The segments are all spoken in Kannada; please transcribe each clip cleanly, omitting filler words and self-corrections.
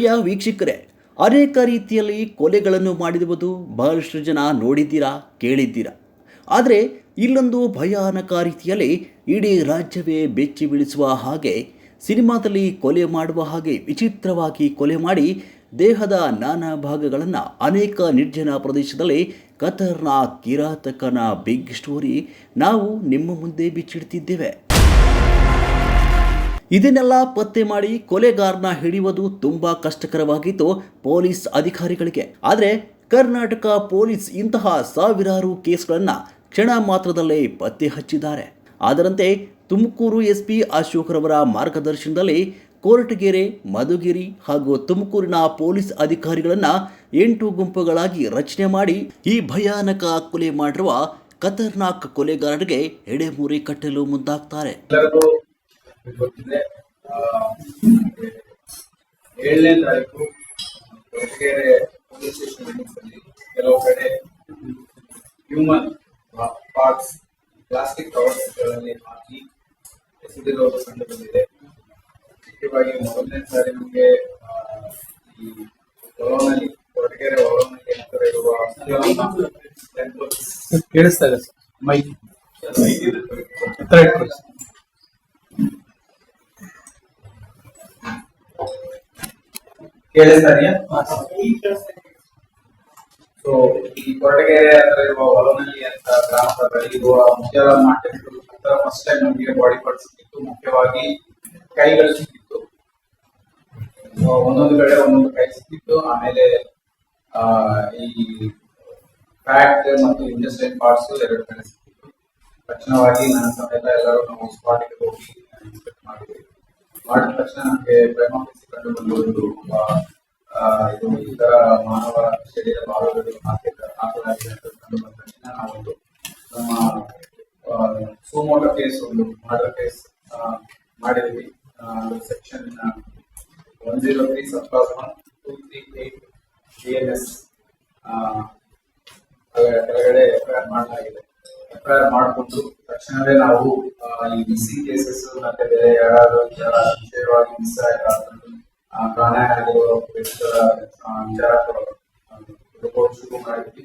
ಪ್ರಿಯ ವೀಕ್ಷಕರೇ, ಅನೇಕ ರೀತಿಯಲ್ಲಿ ಕೊಲೆಗಳನ್ನು ಮಾಡಿರುವುದು ಬಹಳಷ್ಟು ಜನ ನೋಡಿದ್ದೀರಾ, ಕೇಳಿದ್ದೀರಾ. ಆದರೆ ಇಲ್ಲೊಂದು ಭಯಾನಕ ರೀತಿಯಲ್ಲಿ ಇಡೀ ರಾಜ್ಯವೇ ಬೆಚ್ಚಿ ಬೀಳಿಸುವ ಹಾಗೆ ಸಿನಿಮಾದಲ್ಲಿ ಕೊಲೆ ಮಾಡುವ ಹಾಗೆ ವಿಚಿತ್ರವಾಗಿ ಕೊಲೆ ಮಾಡಿ ದೇಹದ ನಾನಾ ಭಾಗಗಳನ್ನು ಅನೇಕ ನಿರ್ಜನ ಪ್ರದೇಶದಲ್ಲಿ ಖತರ್ನಾಕ್ ಕಿರಾತಕನ ಬಿಗ್ ಸ್ಟೋರಿ ನಾವು ನಿಮ್ಮ ಮುಂದೆ ಬಿಚ್ಚಿಡ್ತಿದ್ದೇವೆ. ಇದನ್ನೆಲ್ಲ ಪತ್ತೆ ಮಾಡಿ ಕೊಲೆಗಾರನ ಹಿಡಿಯುವುದು ತುಂಬಾ ಕಷ್ಟಕರವಾಗಿತ್ತು ಪೊಲೀಸ್ ಅಧಿಕಾರಿಗಳಿಗೆ. ಆದರೆ ಕರ್ನಾಟಕ ಪೊಲೀಸ್ ಇಂತಹ ಸಾವಿರಾರು ಕೇಸ್ಗಳನ್ನು ಕ್ಷಣ ಮಾತ್ರದಲ್ಲೇ ಪತ್ತೆ ಹಚ್ಚಿದ್ದಾರೆ. ಅದರಂತೆ ತುಮಕೂರು ಎಸ್ಪಿ ಅಶೋಕ್ ರವರ ಮಾರ್ಗದರ್ಶನದಲ್ಲಿ ಕೊರಟಗೆರೆ, ಮಧುಗಿರಿ ಹಾಗೂ ತುಮಕೂರಿನ ಪೊಲೀಸ್ ಅಧಿಕಾರಿಗಳನ್ನು 8 ಗುಂಪುಗಳಾಗಿ ರಚನೆ ಮಾಡಿ ಈ ಭಯಾನಕ ಕೊಲೆ ಮಾಡಿರುವ ಖತರ್ನಾಕ್ ಕೊಲೆಗಾರರಿಗೆ ಎಡೆಮುರಿ ಕಟ್ಟಲು ಮುಂದಾಗ್ತಾರೆ. 7ನೇ ತಾರೀಕು ಕೊರಟಗೆರೆ ಪೊಲೀಸ್ ಸ್ಟೇಷನ್ ಅಲ್ಲಿ ಕೆಲವು ಕಡೆ ಹ್ಯೂಮನ್ ಪಾರ್ಟ್ಸ್ ಪ್ಲಾಸ್ಟಿಕ್ ಕವರ್ಸ್ಗಳಲ್ಲಿ ಹಾಕಿ ಎಸೆದಿರುವುದು ಕಂಡು ಬಂದಿದೆ. ಮುಖ್ಯವಾಗಿ ಮೊದಲನೇ ಸಾರಿ ನಮಗೆ ಈ ಹೊಲವನಲ್ಲಿ ಕೊರಟಗೆರೆ ಹೊಲವನಲ್ಲಿ ಹತ್ತಿರ ಇರುವ ಕೇಳಿಸ್ತಾ ಇದೆ ಮೈಕ್ ಕೇಳಿಸ್ತಾ ಇದೆಯಾ? ಸೊ ಈ ಕೊರಟಗೆರೆ ಹತ್ರ ಇರುವ ಹೊಲವನಲ್ಲಿ ಅಂತ ಗ್ರಾಮದ ಇರುವ ಮುಖ್ಯವಾದ ಮಾರ್ಕೆಟ್ಗಳು ಫಸ್ಟ್ ಟೈಮ್ ನಮಗೆ ಬಾಡಿ ಪಾರ್ಟ್ ಸಿಕ್ಕಿತ್ತು. ಮುಖ್ಯವಾಗಿ ಕೈಗಳು ಸಿಕ್ಕಿತ್ತು, ಒಂದೊಂದು ಕಡೆ ಒಂದೊಂದು ಕೈ ಸಿಕ್ಕಿತ್ತು. ಆಮೇಲೆ ಈ ಫ್ಯಾಟ್ ಮತ್ತು ಇಂಟೆಸ್ಟೈನ್ ಪಾರ್ಟ್ಸ್ 2 ಕಡೆ ಸಿಕ್ಕಿತ್ತು. ತಕ್ಷಣವಾಗಿ ನನ್ನ ಸಮೇತ ಎಲ್ಲರೂ ನಾವು ಸ್ಪಾಟಿಗೆ ಹೋಗಿ ಇನ್ಸ್ಪೆಕ್ಟ್ ಮಾಡಿದ್ವಿ. ಮಾಡಿದ ತಕ್ಷಣ ನಮಗೆ ಪ್ರೈಮಾಫೇಸಿ ಕಂಡು ಬಂದಿರುವುದು ಇದು ಈ ತರ ಮಾನವ ಶರೀರ ಭಾಗಗಳು ಹಾಕಲಾಗಿದೆ ಅಂತ ಕಂಡು ಬಂದ ತಕ್ಷಣ ನಾವೊಂದು ನಮ್ಮ ಸುಮೋಟೋ ಕೇಸ್, ಒಂದು ಮರ್ಡರ್ ಕೇಸ್ ಮಾಡಿದ್ವಿ. ಸೆಕ್ಷನ್ 103 ಸಬ್ ಕ್ಲಾಸ್ 238 ANS ಕೆಳಗಡೆ FIR ಮಾಡಲಾಗಿದೆ. FIR ಮಾಡಿಕೊಂಡು ತಕ್ಷಣವೇ ನಾವು ಈ ಮಿಸ್ಸಿಂಗ್ ಕೇಸಸ್ ಮತ್ತೆ ಬೇರೆ ಯಾರಾದ್ರೂ ಸಂಶಯವಾಗಿ ಮಿಸ್ ಪ್ರಾಣ ಆಗಿರುವ ವ್ಯಕ್ತಿಗಳ ವಿಚಾರ ರಿಪೋರ್ಟ್ ಶುರು ಮಾಡಿದ್ವಿ.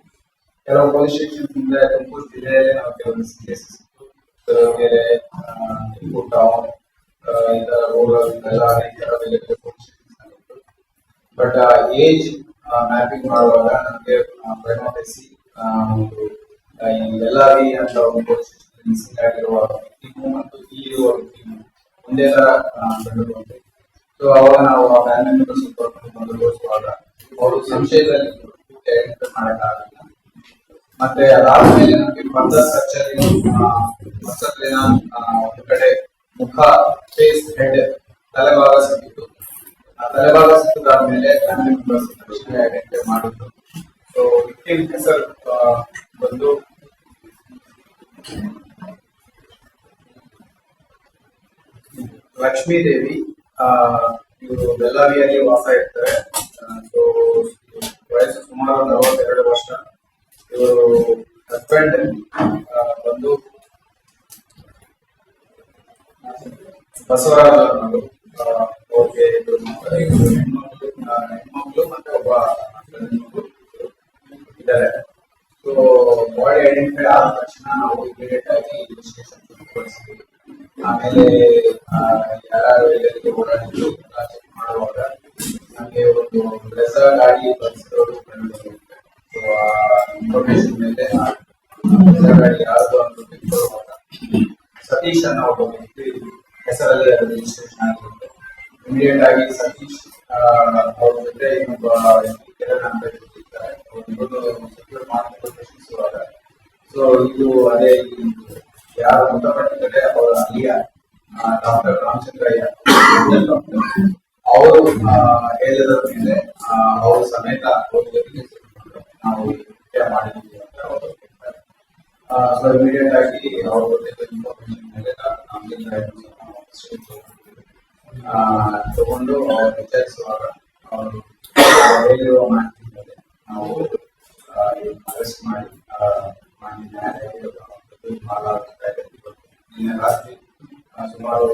ಕೆಲವು ಪೊಲೀಸ್ ಸ್ಟೇಷನ್ ಮುಂದೆ ತುಮಕೂರು ಜಿಲ್ಲೆಯಲ್ಲೇ ನಾವು ಕೆಲವು ಮಿಸ್ಸಿಂಗ್ ಕೇಸಸ್ ಇತ್ತು. ಕೆಲವರಿಗೆ ಟೌನ್ ಈ ತರ ರೋಡ್ಗಳೆಲ್ಲ ಅನೇಕ ಬೇರೆ ಬೇರೆ ಪೊಲೀಸ್ ಸ್ಟೇಷನ್ ಇತ್ತು. ಬಟ್ ಏಜ್ ಮ್ಯಾಪಿಂಗ್ ಮಾಡುವಾಗ ನಮಗೆ ಪ್ರೈಮಾಫೇಸಿ ಬೆಳ್ಳಾವಿ ಅಂತ ಒಂದು ಪೊಲೀಸ್ ಸ್ಟೇಷನ್ ಮಿಸ್ಸಿಂಗ್ ಆಗಿರುವ ವ್ಯಕ್ತಿಗೂ ಮತ್ತು ಇಲ್ಲಿರುವ ವ್ಯಕ್ತಿಗೂ ಒಂದೇ ತರ ಕಂಡು ಬಂತು. ಸೊ ಅವಾಗ ನಾವು ಆ ಫ್ಯಾಮಿಲಿ ಮೆಂಬರ್ಸ್ ಕರ್ಕೊಂಡು ಬಂದು ತೋರಿಸುವಾಗ ಅವರು ಸಂಶಯದಲ್ಲಿ ಐಡೆಂಟಿಫೈ ಮಾಡಕ್ಕಾಗಲಿಲ್ಲ. ಮತ್ತೆ ಅದಾದ್ಮೇಲೆ ನಮಗೆ ಫರ್ದರ್ ಸರ್ಚಲ್ಲಿ ಒಂದು ಕಡೆ ಮುಖ, ಫೇಸ್, ಹೆಡ್, ತಲೆಭಾಗ ಸಿಕ್ಕಿತ್ತು. ಆ ತಲೆಭಾಗ ಸಿಕ್ಕಿದಾದ್ಮೇಲೆ ಫ್ಯಾಮಿಲಿ ಮೆಂಬರ್ಸ್ ಐಡೆಂಟಿಫೈ ಮಾಡಿದ್ರು. ಸೊ ವಿಕ್ಟಿಮ್ ಹೆಸರು ಬಂದು ಲಕ್ಷ್ಮೀದೇವಿ. ಇವರು ಬೆಳ್ಳಾವಿಯಲ್ಲಿ ವಾಸ ಇರ್ತಾರೆ. ಸೊ ವಯಸ್ಸು ಸುಮಾರು 42 ವರ್ಷ. ಇವರು ಹಸ್ಬೆಂಡ್ ಬಂದು ಬಸವರಾಜ ಅವರು. ಅವ್ರಿಗೆ ಹೆಣ್ಮಕ್ಳು ಮತ್ತೆ ಒಬ್ಬ ಇದ್ದಾರೆ. ಸೊ ಬಾಡಿ ಐಡೆಂಟಿಫೈ ಆದ ತಕ್ಷಣ ನಾವು ಇಮಿಡಿಯೇಟ್ ಆಗಿ ಇನ್ವೆಸ್ಟಿಗೇಷನ್ ಶುರುಗೊಳಿಸಿದ್ವಿ. ಆಮೇಲೆ ಯಾರು ಎಲ್ಲರಿಗೆ ಓಡಾಡಿದ್ರು ಎಲ್ಲ ಚೆಕ್ ಮಾಡುವಾಗ ನಮಗೆ ಒಂದು ರೆಸರ್ ಗಾಡಿ ಬಳಸಿದವರು ಕಂಡು ಬಂದಿರುತ್ತೆ. ಸೊ ಆ ಇನ್ಫಾರ್ಮೇಶನ್ ಮೇಲೆ ರೆಸರ್ ಗಾಡಿ ಯಾವುದು ಅಂತ ತಿಳ್ಕೊಳ್ಳುವಾಗ ಸತೀಶ್ ಅನ್ನೋ ಒಬ್ಬ ವ್ಯಕ್ತಿ ಹೆಸರಲ್ಲಿ ಅದು ರಿಜಿಸ್ಟ್ರೇಷನ್ ಆಗಿರುತ್ತೆ. ಇಮಿಡಿಯೇಟ್ ಆಗಿ ಸತೀಶ್ ಅವ್ರ ಜೊತೆ ಇನ್ನೊಬ್ಬ ವ್ಯಕ್ತಿ ಕಿರಣ್ ಅಂತ ಇರ್ತಾರೆ. ಸೆಕ್ಯೂರ್ ಮಾಡ್ಕೊಂಡು ಪ್ರಶ್ನಿಸುವಾಗ ಸೊ ಇದು ಅದೇ ಯಾರು ಮೃತಪಟ್ಟಿದ್ದಾರೆ ಅವರ ಅಲ್ಲಿಯ ಡಾಕ್ಟರ್ ರಾಮಚಂದ್ರಯ್ಯ ಅವರು ಹೇಳಿದ ಮೇಲೆ ಅವರು ಸಮೇತ ಅವ್ರ ಜೊತೆಗೆ ನಾವು ಕೃತ್ಯ ಮಾಡಿದ್ದೀವಿ ಅಂತ ಅವರು ಹೇಳ್ತಾರೆ. ಸೊ ಇಮಿಡಿಯೇಟ್ ಆಗಿ ಅವ್ರ ಗೊತ್ತಿದ್ದ ಇನ್ಫಾರ್ಮೇಶನ್ ಮೇಲೆ ತಗೊಂಡು ಅವ್ರು ವಿಚಾರಿಸುವಾಗ ಅವರು ಹೇಳಿರುವ ಮಾಹಿತಿ ಮೇಲೆ ನಾವು ಅರೆಸ್ಟ್ ಮಾಡಿ ನಿನ್ನೆ ರಾತ್ರಿ ಸುಮಾರು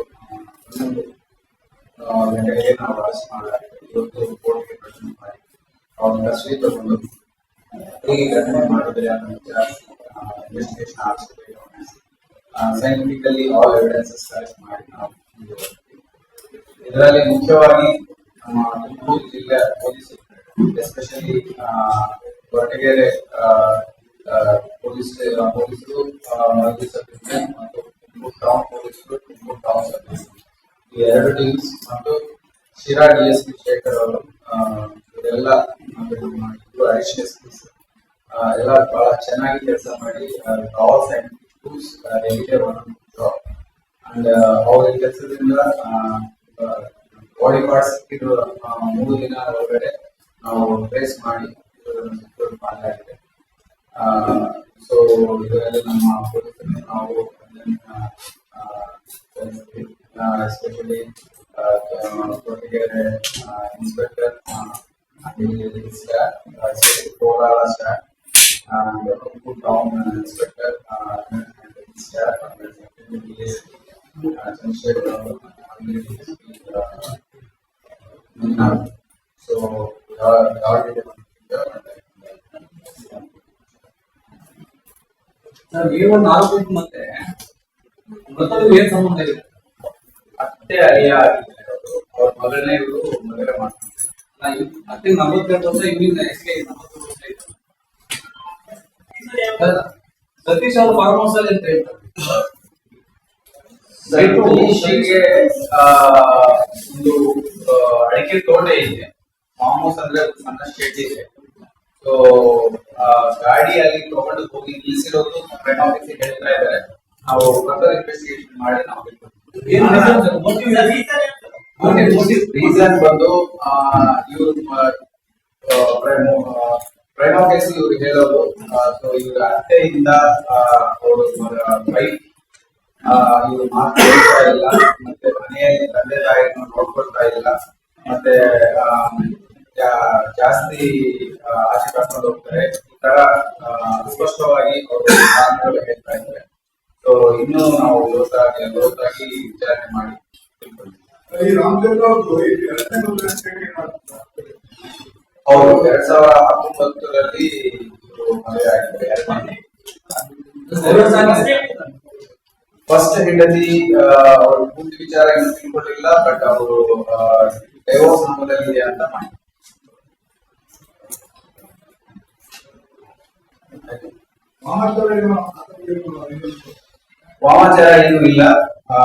11 ಗಂಟೆಗೆ ನಾವು ಅರೆಸ್ಟ್ ಮಾಡಲಾಗಿದೆ. ಇವತ್ತು ಕೋರ್ಟ್ಗೆ ಪ್ರೆಸೆಂಟ್ ಮಾಡಿ ಅವ್ರ ಕಸ್ಟಡಿ ತಗೊಂಡು ಹೇಗೆ ಘಟನೆ ಮಾಡಿದ್ರೆ ಅನ್ನೋ ವಿಚಾರ ಇನ್ವೆಸ್ಟಿಗೇಷನ್ ಆಗಿಸಬೇಕು. ಸೈಂಟಿಫಿಕಲಿ ಆಲ್ ಎವಿಡೆನ್ಸಸ್ ಕಲೆಕ್ಟ್ ಮಾಡಿ ನಾವು ಇದರಲ್ಲಿ ಮುಖ್ಯವಾಗಿ ನಮ್ಮ ತುಮಕೂರು ಜಿಲ್ಲೆ ಪೊಲೀಸರು ಎಸ್ಪೆಷಲಿ ಕೊರಟಗೆರೆ ಪೊಲೀಸರು ಮಲ್ಟಿ ಸಬ್ ಡಿವಿಷನ್ ಮತ್ತು ತುಮಕೂರು ಟೌನ್ ಪೊಲೀಸರು, ತುಮಕೂರು ಟೌನ್ ಸಬ್ ಡಿವಿಷನ್ ಈ ಎರಡು ಟೀಮ್ಸ್ ಮತ್ತು ಶಿರಾ DSP ಶೇಖರ್ ಅವರು ಇವರೆಲ್ಲ ಅಡಿಷನಲ್ ಎಸ್ಪೀಸ್ ಎಲ್ಲ ಬಹಳ ಚೆನ್ನಾಗಿ ಕೆಲಸ ಮಾಡಿ ಆಲ್ ಸೈಂಟಿಫಿಕ್ ಅಂಡ್ ಅವ್ರ ಕೆಲಸದಿಂದ ಬಾಡಿ ಪಾರ್ಟ್ಸ್ ಸಿಕ್ಕಿದ್ದು 3 ದಿನ ಒಳಗಡೆ ನಾವು ಟ್ರೇಸ್ ಮಾಡಿ ಮಾಡಲಾಗಿದೆ. ಸೊ ಇದರಲ್ಲಿ ನಮ್ಮ ಪೊಲೀಸರು ನಾವು especially Koratagere inspector overall staff Tumakuru town inspector staff Chandrashekar ಅವರು ಸೊ ನೀವು ಆರೋಪಿ ಮತ್ತೆ ಮತ್ತೊಂದು ಏನ್ ಸಂಬಂಧ ಇದೆ? ಅತ್ತೆ ಅಳಿಯ ಅವ್ರ ಮಗಳನ್ನೇ ಇವರು ಮದುವೆ ಮಾಡ್ತಾರೆ. ಅತ್ತೆ 42 ವರ್ಷ, ಇವ್ನಿಂದ ಎಸ್ಕೆ 40 ವರ್ಷ ಆಯ್ತು. ಸತೀಶ್ ಅವರು ಫಾರ್ಮ್ ಹೌಸ್ ಅಲ್ಲಿ ಅಂತ ಹೇಳ್ತಾರೆ. ಸತೀಶ್ಗೆ ಒಂದು ಅಡಿಕೆ ತೋಟ ಇದೆ, ಫಾರ್ಮ್ ಹೌಸ್ ಅಂದ್ರೆ ಸಣ್ಣ ಶೆಡ್ ಇದೆ. ಸೊ ಗಾಡಿಯಲ್ಲಿ ತಗೊಂಡು ಹೋಗಿ ನಿಲ್ಲಿಸಿರೋದು ಫ್ರೆಂಡ್ ಆಫೀಸ್ ಹೇಳ್ತಾ ಇದ್ದಾರೆ. ನಾವು ಫರ್ದರ್ ಇನ್ವೆಸ್ಟಿಗೇಷನ್ ಮಾಡಿ ನಾವು ರೀಸನ್ ಬಂದು ಇವರು ಪ್ರೈಮ್ ಆಫೀಸ್ ಇವ್ರು ಹೇಳೋದು ಸೊ ಇವ್ರ ಅತ್ತೆಯಿಂದ ಅವರು ವೈಫ್ ಇವ್ರು ಮಾತಾಡ್ತಾ ಇಲ್ಲ, ಮತ್ತೆ ಮನೆಯಲ್ಲಿ ತಂದೆ ತಾಯಿಯನ್ನು ನೋಡ್ಕೊಳ್ತಾ ಇಲ್ಲ, ಮತ್ತೆ ಜಾಸ್ತಿ ಆಚೆ ಕರ್ಕೊಂಡು ಹೋಗ್ತಾರೆ. ಈ ತರ ಸ್ಪಷ್ಟವಾಗಿ ಅವರು ಕಾರಣಗಳು ಹೇಳ್ತಾ ಇದ್ದಾರೆ. ಸೊ ಇನ್ನು ನಾವು ಲೋತಾಗಿ ವಿಚಾರಣೆ ಮಾಡಿ ಅವರು 2019ರಲ್ಲಿ ಮದುವೆ ಆಗಿದ್ದಾರೆ. ಫಸ್ಟ್ ಹೆಂಡತಿ ಅವರು ಪೂರ್ತಿ ವಿಚಾರ ಏನು ತಿಳ್ಕೊಂಡಿಲ್ಲ, ಬಟ್ ಅವರು ಡೈವೋರ್ಸ್ ನಮ್ಮದಲ್ಲಿದೆ ಅಂತ ಮಾಡಿ ವಾಮಾಚಾರ ಏನು ಇಲ್ಲ. ಆ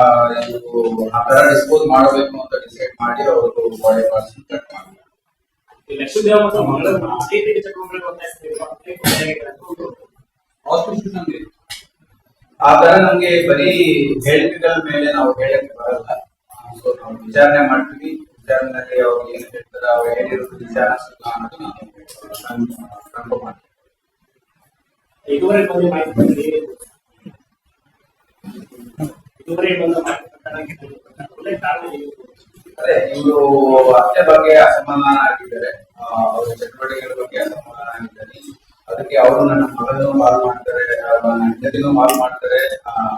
ತರ ಡಿಸ್ಪೋಸ್ ಮಾಡಬೇಕು ಅಂತ ಡಿಸೈಡ್ ಮಾಡಿ ಅವರು ಬಾಡಿ ಪಾರ್ಟ್ಸ್ ಕಟ್ ಮಾಡಿ ಆ ತರ ನಮ್ಗೆ ಬರೀ ಹೇಳಿಕೆಗಳ ಮೇಲೆ ನಾವು ಹೇಳಕ್ಕೆ ಬರಲ್ಲ. ಸೊ ನಾವು ವಿಚಾರಣೆ ಮಾಡ್ತೀವಿ, ವಿಚಾರಣೆಯಲ್ಲಿ ಅವ್ರು ಏನ್ ಹೇಳ್ತಾರೆ, ಅವ್ರು ಹೇಳಿರೋದು ವಿಚಾರ ಸುತ್ತ ಅನ್ನೋದು ನಾನು ಕನ್ಫರ್ಮ್ ಮಾಡ್ತೀನಿ. ಅದೇ ಇವರು ಅತ್ತೆ ಬಗ್ಗೆ ಅಸಮಾಧಾನ ಆಗಿದ್ದಾರೆ, ಅವರ ಚಟುವಟಿಕೆಗಳ ಬಗ್ಗೆ ಅಸಮಾಧಾನ ಆಗಿದ್ದಾರೆ. ಅದಕ್ಕೆ ಅವರು ನನ್ನ ಮಗಳನ್ನು ಕಾಲ್ ಮಾಡ್ತಾರೆ, ನನ್ನ ಹೆಂಡತಿನೂ ಕಾಲ್ ಮಾಡ್ತಾರೆ,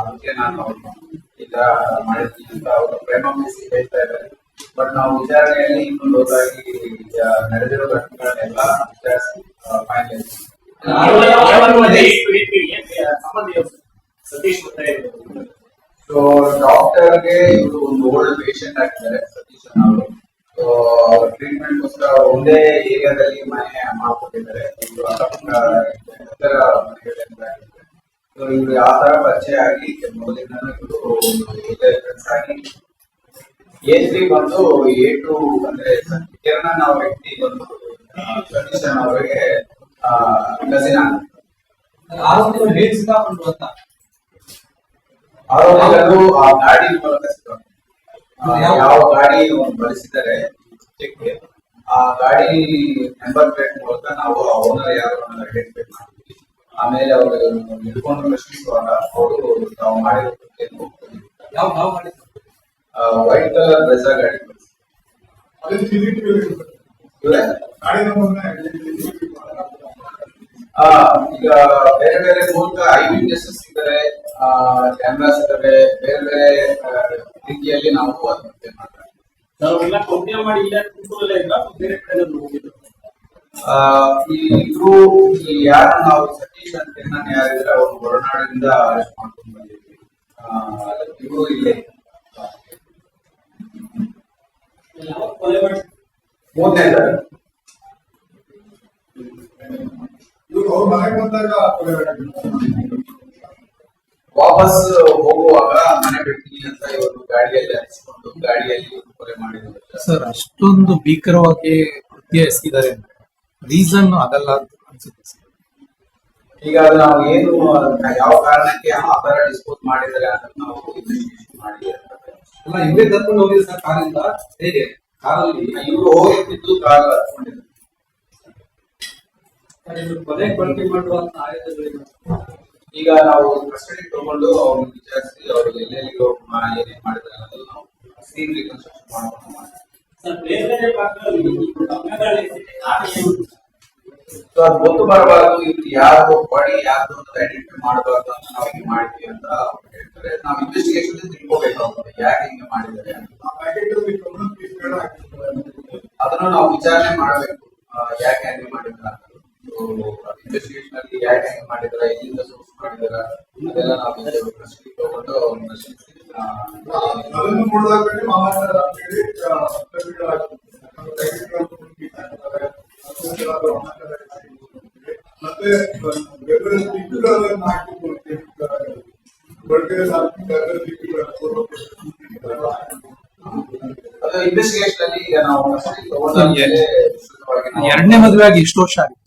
ಅದಕ್ಕೆ ನಾನು ಈಗ ಮಾಡಿದ್ದೀನಿ ಅಂತ ಅವರು ಪ್ರೇಮ ಮೀಸಿ ಹೇಳ್ತಾ ಇದ್ದಾರೆ. ಬಟ್ ನಾವು ವಿಚಾರಣೆಯಲ್ಲಿ ಇನ್ನು ಲೋಕಾಗಿ ನಡೆದಿರೋ ಘಟನೆಗಳನ್ನೆಲ್ಲ ವಿಚಾರಿಸಿ ಫೈನಲ್ ಸೊ ಡಾಕ್ಟರ್ಗೆ ಇವರು ಒಂದು ಓಲ್ಡ್ ಪೇಷಂಟ್ ಆಗಿದ್ದಾರೆ ಸತೀಶ್ ಅವರು. ಸೊ ಅವ್ರ ಟ್ರೀಟ್ಮೆಂಟ್ ಗೋಸ್ಕರ ಒಂದೇ ಏರಿಯಾದಲ್ಲಿ ಮನೆ ಮಾಡ್ಕೊಟ್ಟಿದ್ದಾರೆ. ಇವರು ಅಕ್ಕಪಕ್ಕ ಇತರ ಮನೆಗಳಿದ್ದಾರೆ. ಸೊ ಇವರು ಯಾವ ತರ ಪರಿಚಯ ಆಗಿ ಮೊದಲಿಂದ ಇವರು ಫ್ರೆಂಡ್ಸ್ ಆಗಿ A3 ಬಂದು A2 ಅಂದ್ರೆ ಕಿರಣ್ ಅವ್ರ ವ್ಯಕ್ತಿ ಬಂದು ಸತೀಶ್ ಅವರಿಗೆ ಕಸಿನ್ ಆರೋಪಿಗಳು ಹೇಗೆ ಸಿಕ್ಕಾಕೊಂಡ್ರು ಅಂತ ಆರೋಪಿಗಳು ಆ ಗಾಡಿ ಮೂಲಕ ಯಾವ ಗಾಡಿ ಬಳಸಿದ್ದಾರೆ ಚೆಕ್ಗೆ ಆ ಗಾಡಿ ನಂಬರ್ ಪ್ಲೇಟ್ ಮೂಲಕ ನಾವು ಓನರ್ ಯಾರು ಐಡೆಂಟಿಫೈ ಮಾಡ್ತೀವಿ. ಆಮೇಲೆ ಅವರು ಹಿಡ್ಕೊಂಡು ಪ್ರಶ್ನಿಸುವಾಗ ಅವರು ನಾವು ಮಾಡಿರೋ ಯಾವ ಮಾಡಿದ್ರು ವೈಟ್ ಕಲರ್ ಬ್ರೆಜಾ ಗಾಡಿ ಈಗ ಬೇರೆ ಬೇರೆ ಮೂಲಕ ಐ ವಿಟ್ನೆಸಸ್ ಇದ್ದಾರೆ, ಕ್ಯಾಮ್ರಾಸ್ ಇದಾವೆ, ಬೇರೆ ಬೇರೆ ರೀತಿಯಲ್ಲಿ ನಾವು ಅದನ್ನ ಮಾಡ್ತೀವಿ. ನಾವೆಲ್ಲ ಕೃತ್ಯ ಮಾಡಿ ಇಲ್ಲ ತುಮಕೂರಲ್ಲೇ ಇದ್ರ ಬೇರೆ ಕಡೆ ಹೋಗಿದ್ರು. ಈ ಇಬ್ರು ಈ ಯಾರ ನಾವು ಸತೀಶ್ ಅಂತ ಯಾರಿದ್ರೆ ಅವರು ಹೊರನಾಡಿನಿಂದ ಅರೆಸ್ಟ್ ಮಾಡ್ಕೊಂಡು ಬಂದಿದ್ವಿ. ಇಬ್ರು ಇಲ್ಲೇ ಯಾವ ಕೊಲೆ ಮಾಡಿ ಮೂರನೇ ಅವ್ರ ಮನೆಗೆ ಬಂದಾಗ ವಾಪಸ್ ಹೋಗುವಾಗ ಮನೆ ಬಿಡ್ತೀನಿ ಅಂತ ಇವರು ಗಾಡಿಯಲ್ಲಿ ಹರಿಸಿಕೊಂಡು ಗಾಡಿಯಲ್ಲಿ ಕೊಲೆ ಮಾಡಿದ್ರು. ಸರ್ ಅಷ್ಟೊಂದು ಭೀಕರವಾಗಿ ಕೃತ್ಯ ಎಸಗಿದ್ದಾರೆ ರೀಸನ್ ಅದಲ್ಲ ಅಂತ ಅನ್ಸುತ್ತೆ ಸರ್. ಈಗ ಅದು ನಾವು ಏನು ಯಾವ ಕಾರಣಕ್ಕೆ ಆ ತರ ಡಿಸ್ಪೋಸ್ ಮಾಡಿದ್ದಾರೆ ಅಂತ ನಾವು ಇನ್ವೆಸ್ಟಿಗೇಷನ್ ಮಾಡಿದ್ದೇವೆ. ಅಲ್ಲ ಹಿಂದೆ ಕರ್ಕೊಂಡು ಹೋಗಿದೆ ಸರ್ ಕಾರಿಂದ, ಹೇಗೆ ಕಾರಲ್ಲಿ ಇವರು ಹೋಗಿದ್ದು ಕಾರ್ ಹತ್ಕೊಂಡಿದ್ರು. ಕೊಲೆಗೆ ಬಳಕೆ ಮಾಡುವಂತ ಆಯುಧಗಳಿವೆ. ಈಗ ನಾವು ಕಸ್ಟಡಿ ತಗೊಂಡು ಅವ್ರನ್ನ ವಿಚಾರಿಸಿ ಅವ್ರಿಗೆ ಎಲ್ಲೆಲ್ಲಿ ಏನೇನ್ ಮಾಡಿದ್ದಾರೆ ಅನ್ನೋದು ನಾವು ಸೀನ್ ರಿಕನ್ಸ್ಟ್ರಕ್ಷನ್ ಮಾಡ್ಕೊಂಡು ಮಾಡ್ತೀವಿ. ಸರ್ ಬೇರೆ ಬೇರೆ ಭಾಗಗಳಲ್ಲಿ ಗಮನಗಳಲ್ಲಿ ಕಾರಣ ಏನು? ಸೊ ಅದು ಗೊತ್ತು ಬರಬಾರ್ದು, ಇದು ಯಾರು ಬಾಡಿ ಯಾರ್ದು ಅಂತ ಐಡೆಂಟಿಫೈ ಮಾಡಬಾರ್ದು ಅಂತ ನಾವು ಹಿಂಗೆ ಮಾಡಿದ್ವಿ ಅಂತ ಹೇಳ್ತಾರೆ. ನಾವು ಇನ್ವೆಸ್ಟಿಗೇಷನ್ ತಿಳ್ಕೋಬೇಕಾಗ್ತದೆ ಯಾಕೆ ಹಿಂಗೆ ಮಾಡಿದ್ದಾರೆ ಅಂತ. ಅದನ್ನು ನಾವು ವಿಚಾರಣೆ ಮಾಡಬೇಕು, ಯಾಕೆ ಹಂಗೆ ಮಾಡಿದ್ದಾರೆ ಅಂತ. ಇನ್ವೆಸ್ಟಿಗೇಷನ್ ಅಲ್ಲಿ ಯಾಕೆ ಹಂಗೆ ಮಾಡಿದಾರೆ, ಎಲ್ಲಿಂದ ಸೋರ್ಸ್ ಮಾಡಿದಾರ ಅದೆಲ್ಲ ನಾವು ಕಸ್ಟಡಿ ತಗೊಂಡು ಅವ್ರನ್ನ ಪ್ರಶ್ನಿಸಿ ಅದನ್ನು ನೋಡಿದಾಗ ಮಾಮಾಚಾರ ಅಂತೇಳಿ ಮತ್ತೆ ಬೇರೆ ದಿಕ್ಕುಗಳನ್ನು ಹಾಕಿಕೊಳ್ತೇವೆ ಅದು ಇನ್ವೆಸ್ಟಿಗೇಷನ್ ಅಲ್ಲಿ ಈಗ ನಾವು ಕಸ್ಟಡಿ ತಗೊಂಡಾದ್ಮೇಲೆ ಎರಡನೇ ಮದುವೆ ಆಗಿ ಎಷ್ಟು ವರ್ಷ ಆಗಿದೆ?